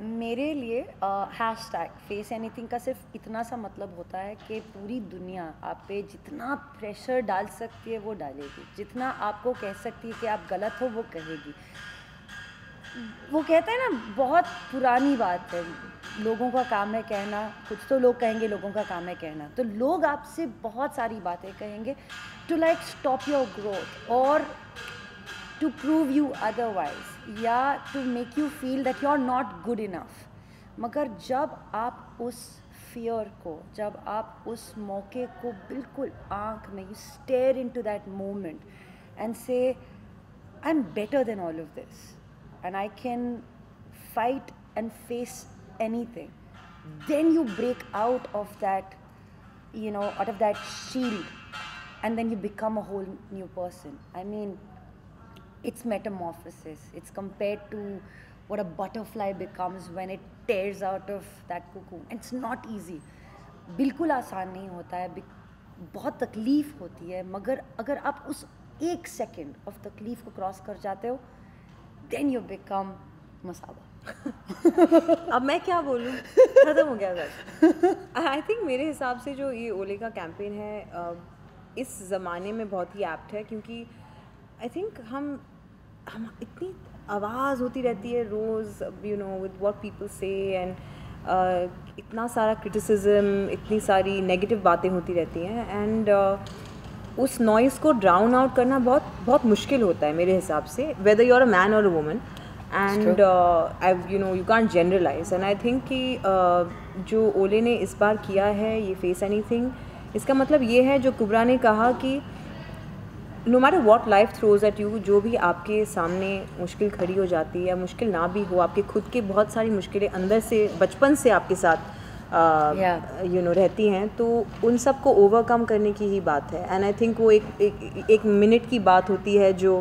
मेरे लिए hashtag face anything का सिर्फ इतना सा मतलब होता है कि पूरी दुनिया आप पे जितना प्रेशर डाल सकती है वो डालेगी, जितना आपको कह सकती है कि आप गलत हो वो कहेगी। वो कहते हैं ना, बहुत पुरानी बात है, लोगों का काम है कहना, कुछ तो लोग कहेंगे लोगों का काम है कहना, तो लोग आपसे बहुत सारी बातें कहेंगे to like stop your growth और टू प्रूव यू अदरवाइज, या to make you feel that you are not good enough. मगर जब आप उस फियर को, जब आप उस मौके को बिल्कुल आंख में, you stare into that moment and say I am better than all of this and I can fight and face anything, then you break out of that, out of that shield, and then you become a whole new person. I mean, it's metamorphosis. It's compared to what a butterfly becomes when it tears out of that cocoon. It's not easy. बिल्कुल आसान नहीं होता है, बहुत तकलीफ होती है, मगर अगर आप उस एक सेकेंड ऑफ तकलीफ को क्रॉस कर जाते हो, then you become मसाबा। अब मैं क्या बोलूँ, खत्म हो गया सर। आई थिंक मेरे हिसाब से जो ये ओले का कैंपेन है इस ज़माने में बहुत ही एप्ट है, क्योंकि आई थिंक हम इतनी आवाज़ होती रहती है रोज़, विद व्हाट पीपल से, एंड इतना सारा क्रिटिसिज्म, इतनी सारी नेगेटिव बातें होती रहती हैं, एंड उस नॉइज़ को ड्राउन आउट करना बहुत बहुत मुश्किल होता है मेरे हिसाब से, whether you are a man और a woman, and you can't generalize. And I think कि जो ओले ने इस बार किया है ये फेस एनीथिंग, इसका मतलब ये है जो कुबरा ने कहा कि no matter what life throws at you, जो भी आपके सामने मुश्किल खड़ी हो जाती है या मुश्किल ना भी हो, आपके खुद के बहुत सारी मुश्किलें अंदर से बचपन से आपके साथ रहती हैं, तो उन सब को ओवरकम करने की ही बात है। एंड आई थिंक वो एक मिनट की बात होती है जो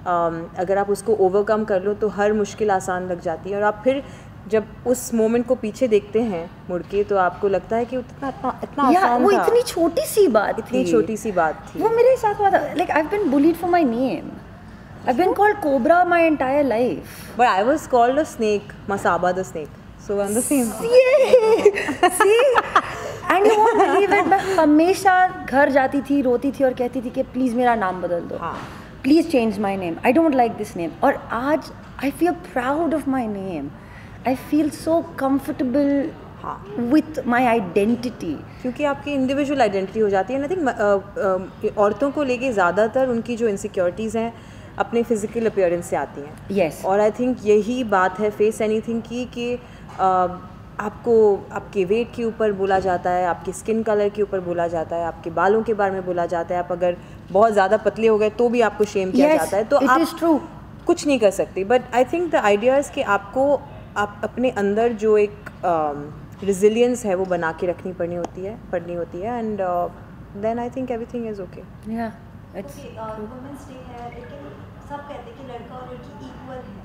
अगर आप उसको ओवरकम कर लो तो हर मुश्किल आसान लग जाती है, और आप फिर जब उस मोमेंट को पीछे देखते हैं मुड़ के तो आपको लगता है कि इतना आसान वो था, इतनी छोटी सी बात थी। वो मेरे साथ हुआ था। Like I have been bullied for my name, I have been called cobra my entire life, but I was called a snake, Masaba the snake, so I'm the same. See, and you won't believe it, मैं हमेशा घर जाती थी, रोती थी और कहती थी कि प्लीज़ मेरा नाम बदल दो, please change my name, I don't like this name. और आज I feel proud of my name, I feel so comfortable with my identity, क्योंकि आपकी इंडिविजुअल आइडेंटिटी हो जाती है। आई थिंक औरतों को लेके ज़्यादातर उनकी जो इनसिक्योरिटीज़ हैं अपने फिजिकल अपीयरेंस से आती हैं। Yes. और आई थिंक यही बात है फेस एनीथिंग की कि आपको आपके वेट के ऊपर बोला जाता है, आपके स्किन कलर के ऊपर बोला जाता है, आपके बालों के बारे में बोला जाता है, आप अगर बहुत ज़्यादा पतले हो गए तो भी आपको शेम किया जाता है, तो आप कुछ नहीं कर सकते। But I think the idea is कि आप अपने अंदर जो एक रिजिलियंस है वो बना के रखनी पड़नी होती है, and then I think everything is okay. Women's day है, लेकिन सब कहते हैं कि लड़का और लड़की इक्वल है,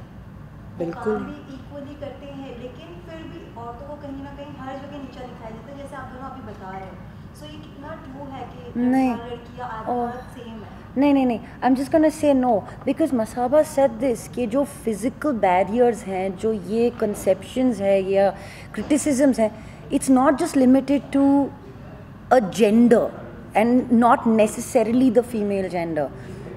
बिल्कुल काम भी इक्वली करते हैं, लेकिन फिर भी औरतों को कहीं ना कहीं हर जगह नीचा दिखाया जाता है, जैसे आप दोनों अभी बता रहे हो। सो ये कितना ट्रू है कि लड़कियां आदमी सेम है? नहीं, I am just gonna say no, because Masaba said this कि जो फिजिकल बैरियर्स हैं, जो ये कंसेप्शंस है या क्रिटिसिजम्स हैं, it's not just limited to a gender and not necessarily the female gender.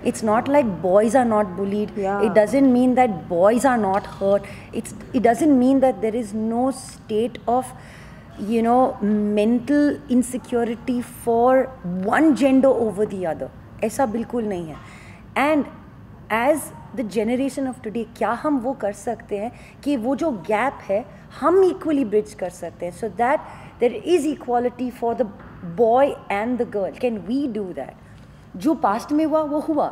It's not like boys are not bullied. Yeah. It doesn't mean that boys are not hurt. It doesn't mean that there is no state of mental insecurity for one gender over the other. ऐसा बिल्कुल नहीं है. And as the generation of today, क्या हम वो कर सकते हैं कि वो जो gap है हम equally bridge कर सकते हैं, so that there is equality for the boy and the girl. Can we do that? जो past में हुआ वो हुआ,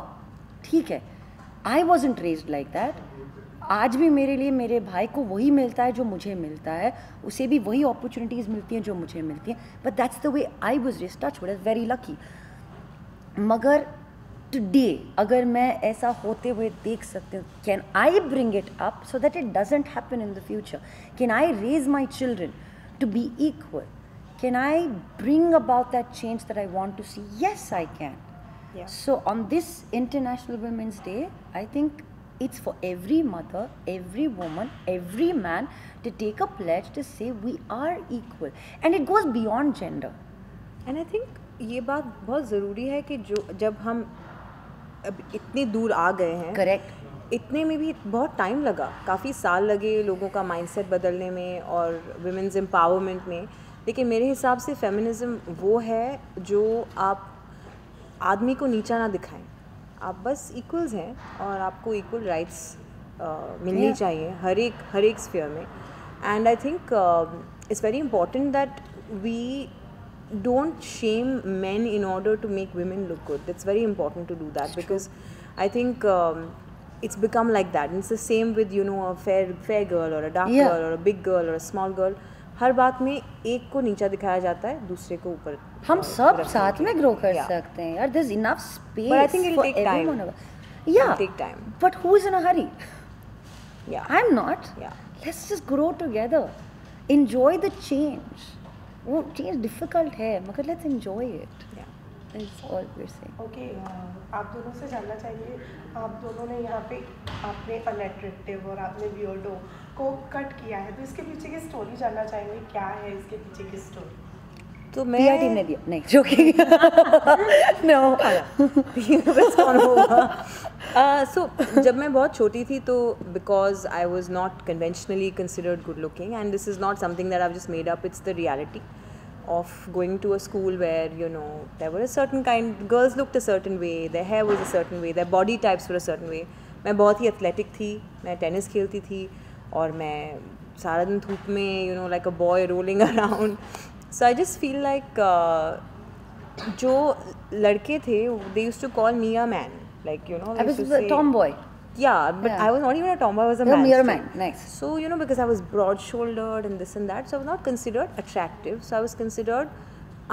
ठीक है. I wasn't raised like that. आज भी मेरे लिए मेरे भाई को वही मिलता है जो मुझे मिलता है, उसे भी वही अपॉर्चुनिटीज़ मिलती हैं जो मुझे मिलती हैं, but that's the way I was raised, touch wood, very lucky. मगर टुडे अगर मैं ऐसा होते हुए देख सकती हूँ, can I bring it up so that it doesn't happen in the future? Can I raise my children to be equal? Can I bring about that change that I want to see? Yes, I can. Yeah. So on this International Women's Day, I think It's for every mother, every woman, every man to take a pledge to say we are equal, and it goes beyond gender. And I think ये बात बहुत ज़रूरी है कि जो जब हम अब इतनी दूर आ गए हैं, Correct. इतने में भी बहुत टाइम लगा, काफ़ी साल लगे लोगों का माइंडसेट बदलने में और वुमेन्स एम्पावरमेंट में, लेकिन मेरे हिसाब से फेमिनिज्म वो है जो आप आदमी को नीचा ना दिखाएं, आप बस इक्वल्स हैं और आपको इक्वल राइट्स मिलनी Yeah. चाहिए हर एक स्फीयर में. And I think it's very important that we don't shame men in order to make women look good. It's very important to do that because I think it's become like that. And it's the same with, you know, a fair girl or a dark Yeah. girl or a big girl or a small girl. हर बात में एक को नीचा दिखाया जाता है, दूसरे को ऊपर. हम सब रखने साथ के में लिए. ग्रो कर Yeah. सकते हैं यार. There's enough space But I think it'll for take time. everyone. Yeah, It'll take time. But who is in a hurry? Yeah. I'm not. Yeah. Let's just grow together. Enjoy the change. वो change difficult है मगर let's enjoy it. Yeah. It's all we are saying. Okay, आप दोनों से जानना चाहेंगे, आप दोनों ने यहाँ पे आपने अनअट्रैक्टिव और आपने वियर्डो को कट किया है, तो इसके पीछे की स्टोरी जानना चाहेंगे, क्या है इसके पीछे की स्टोरी? तो पीआर टीम ने दिया नहीं जोकिंग. नो. सो जब मैं बहुत छोटी थी तो because I was not conventionally considered good looking and this is not something that I just made up, it's the reality of going to a school where, you know, there were a certain kind, girls looked a certain way, their hair was a certain way, their body types were a certain way. मैं बहुत ही athletic थी, मैं tennis खेलती थी और मैं सारा दिन धूप में, you know, like a boy rolling around. So I just feel like जो लड़के थे they used to call me a man, like, you know, I they was used to a say, tomboy. yeah, but Yeah. I was not even a tomboy, I was a You're man. mere still. man. Nice. So, you know, because I was broad shouldered and this and that, so I was not considered attractive, so I was considered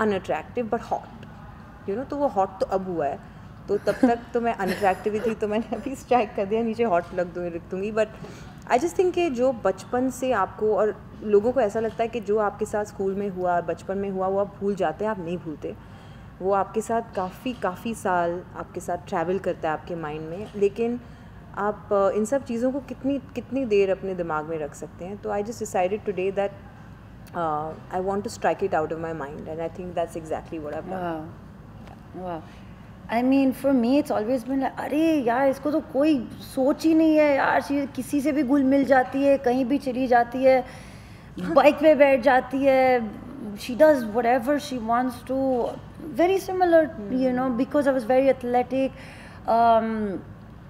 unattractive but hot. You know, तो वो hot तो अब हुआ है, तो तब तक तो मैं unattractive ही थी, तो मैंने अभी स्ट्राइक कर दिया, नीचे hot लिख दूँगी. बट आई जस्ट थिंक कि जो बचपन से आपको, और लोगों को ऐसा लगता है कि जो आपके साथ स्कूल में हुआ, बचपन में हुआ, वो आप भूल जाते हैं, आप नहीं भूलते. वो आपके साथ काफ़ी साल आपके साथ ट्रैवल करता है आपके माइंड में, लेकिन आप इन सब चीज़ों को कितनी देर अपने दिमाग में रख सकते हैं. तो I just decided today that I want to strike it out of my mind and I think that's exactly what I have done. Wow. I mean, for me, it's always been like, अरे यार इसको तो कोई सोच ही नहीं है यार, किसी से भी घुल मिल जाती है, कहीं भी चली जाती है, बाइक पे बैठ जाती है, she does whatever she wants to. Very similar, you know, because I was very athletic.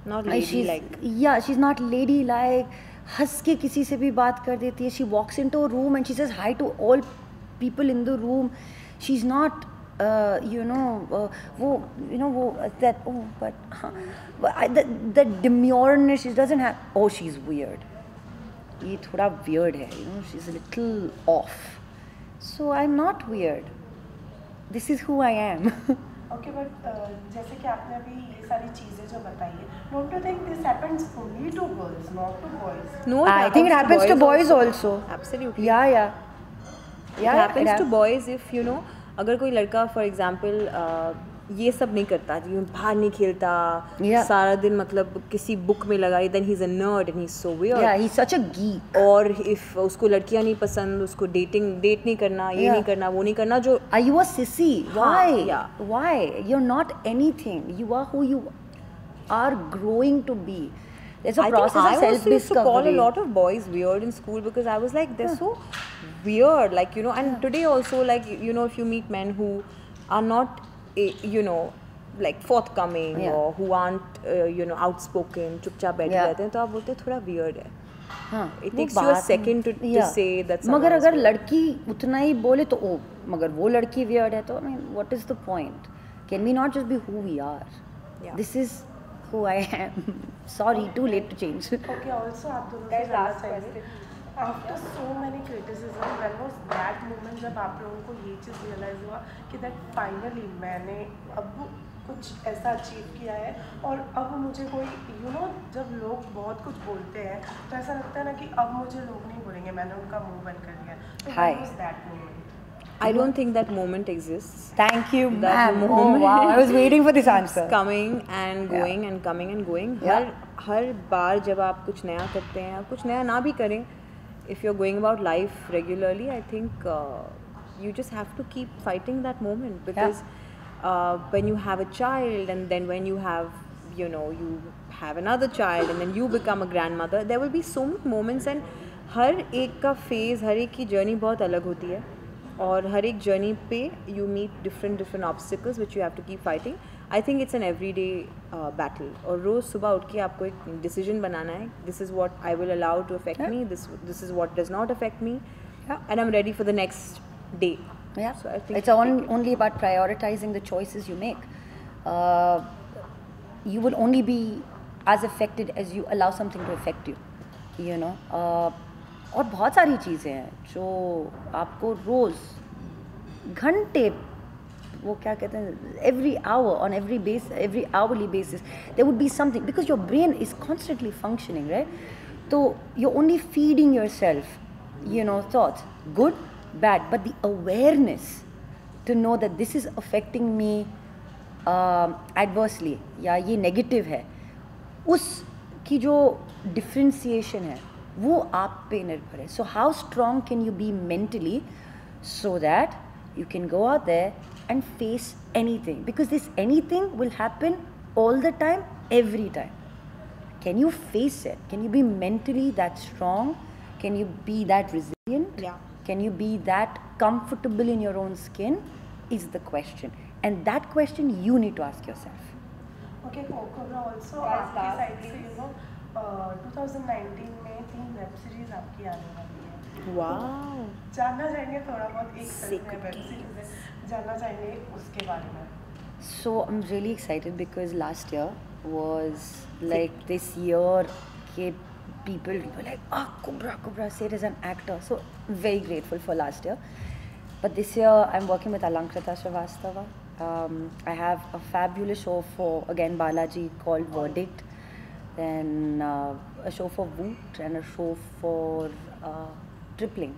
Not she's ladylike. yeah, she's not ladylike. हंस के किसी से भी बात कर देती है. She walks into a room and she says hi to all people in the room. She's not you know वो you know वो that oh but the demureness she doesn't have. Oh, she's weird. ये थोड़ा weird है, you know, she's a little off. So I'm not weird. This is who I am. Okay, but जैसे कि आपने अभी ये सारी चीज़ें जो बताई है, don't you think this happens only to girls, not to boys? No, I think it happens to boys also. Absolutely. Yeah. It happens to boys if, you know, अगर कोई लड़का फॉर एग्जांपल ये सब नहीं करता, ये बाहर नहीं खेलता, Yeah. सारा दिन मतलब किसी बुक में लगा, then he's a nerd and he's so weird. Yeah, he's such a geek. और if उसको लड़कियां नहीं पसंद, उसको डेट नहीं करना, ये Yeah. नहीं करना, वो नहीं करना, जो Are you a sissy? Why? yeah. Why? You're not anything. You are who you are growing to be. There's a I think process I of also used to self-discovery. call a lot of boys weird in school because I was like, they're so weird, like, you know, and today also, like, you know, if you meet men who are not, you know, like forthcoming Yeah. or who aren't, you know, outspoken, चुपचाप बैठे Yeah. रहते हैं, तो आप बोलते हैं थोड़ा weird है. हाँ, It वो takes you a बात- second to Yeah. say that मगर someone is अगर weird. लड़की उतना ही बोले तो ओ मगर वो लड़की weird है तो I mean what is the point? Can we not just be who we are? Yeah. This is who I am. Sorry, too late to change. Okay, also आप दोनों से जानना चाहिए, after so many criticism, when was that moment जब आप लोगों को ये चीज़ रियलाइज़ हुआ कि दैट फाइनली मैंने अब कुछ ऐसा अचीव किया है और अब मुझे कोई, यू नो, जब लोग बहुत कुछ बोलते हैं तो ऐसा लगता है ना कि अब मुझे लोग नहीं बोलेंगे, मैंने उनका मुंह बंद कर दिया. तो Hi. What was that moment? I don't think that moment exists. Thank you, That ma'am. Oh moment wow, I was waiting for this answer. Coming and going and coming and going. Yeah. हर बार जब आप कुछ नया करते हैं, आप कुछ नया ना भी करें, if you're going about life regularly, I think you just have to keep fighting that moment, because when you have a child, and then when you have, you know, you have another child, and then you become a grandmother, there will be so many moments, and हर एक का phase, हर एक की journey बहुत अलग होती है, और हर एक journey पे you meet different obstacles which you have to keep fighting. I think it's an everyday battle. और रोज़ सुबह उठ के आपको एक decision बनाना है. This is what I will allow to affect me. This is what does not affect me. And I'm ready for the next day. Yeah, So I think it's only about prioritizing the choices you make. You will only be as affected as you allow something to affect you. You know. और बहुत सारी चीज़ें हैं जो आपको रोज़ घंटे, वो क्या कहते हैं, every hour, on every hourly basis there would be something, because your brain is constantly functioning, right? So you're only feeding yourself, you know, thoughts, good, bad, but the awareness to know that this is affecting me adversely, या ये negative है, उसकी जो differentiation है वो आप पे निर्भर है. So how strong can you be mentally so that you can go out there and face anything, because this anything will happen all the time, every time. Can you face it? Can you be mentally that strong? Can you be that resilient? Yeah. Can you be that comfortable in your own skin is the question, and that question you need to ask yourself. Okay, Cobra, also आपकी side से, you know, 2019 में 3 web series आपकी आने वाली है. Wow. जानना चाहेंगे थोड़ा बहुत, एक फिल्म है, वेब सीरीज है, जानना चाहेंगे उसके बारे में. So I'm really excited because last year was like this year ke people were like, Cobra, say it as an actor. So very grateful for last year. But this year I'm working with Alankrita Srivastava. I have a fabulous show for, again, Balaji, called Verdict. Then a show for Woot and a show for Tripling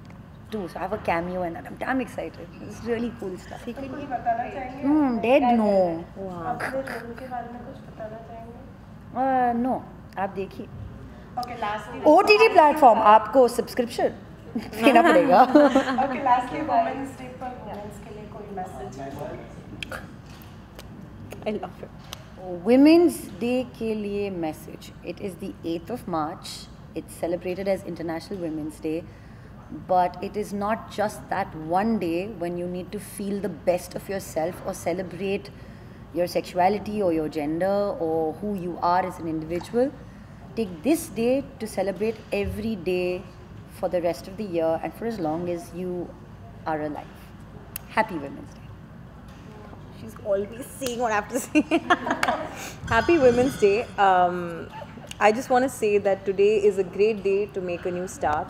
too. So I have a cameo and I'm damn excited. It's really cool stuff. कुछ बताना चाहेंगे? Dead no. अपने role के बारे में कुछ बताना चाहेंगे? No, आप देखिए. Okay, lastly. OTT platform आपको सब्सक्रिप्शन देना पड़ेगा. Okay, lastly, Women's Day पर women's के लिए कोई message? I love it. Women's Day के लिए message. It is the 8th of March. It's celebrated as International Women's Day. But it is not just that one day when you need to feel the best of yourself or celebrate your sexuality or your gender or who you are as an individual. Take this day to celebrate every day for the rest of the year and for as long as you are alive. Happy Women's Day. She's always saying what I have to say. Happy Women's Day. I just want to say that today is a great day to make a new start.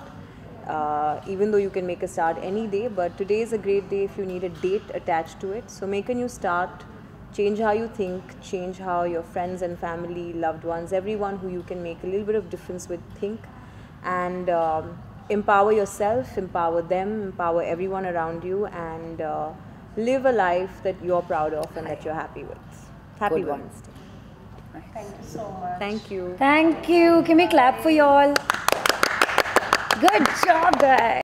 Even though you can make a start any day, but today is a great day if you need a date attached to it. So make a new start, change how you think, change how your friends and family, loved ones, everyone who you can make a little bit of difference with think, and empower yourself, empower them, empower everyone around you, and live a life that you're proud of and that you're happy with. Happy Good one. Women's Day. Thank you so much. Thank you. Thank you. Can we clap for you all? Good job, guys.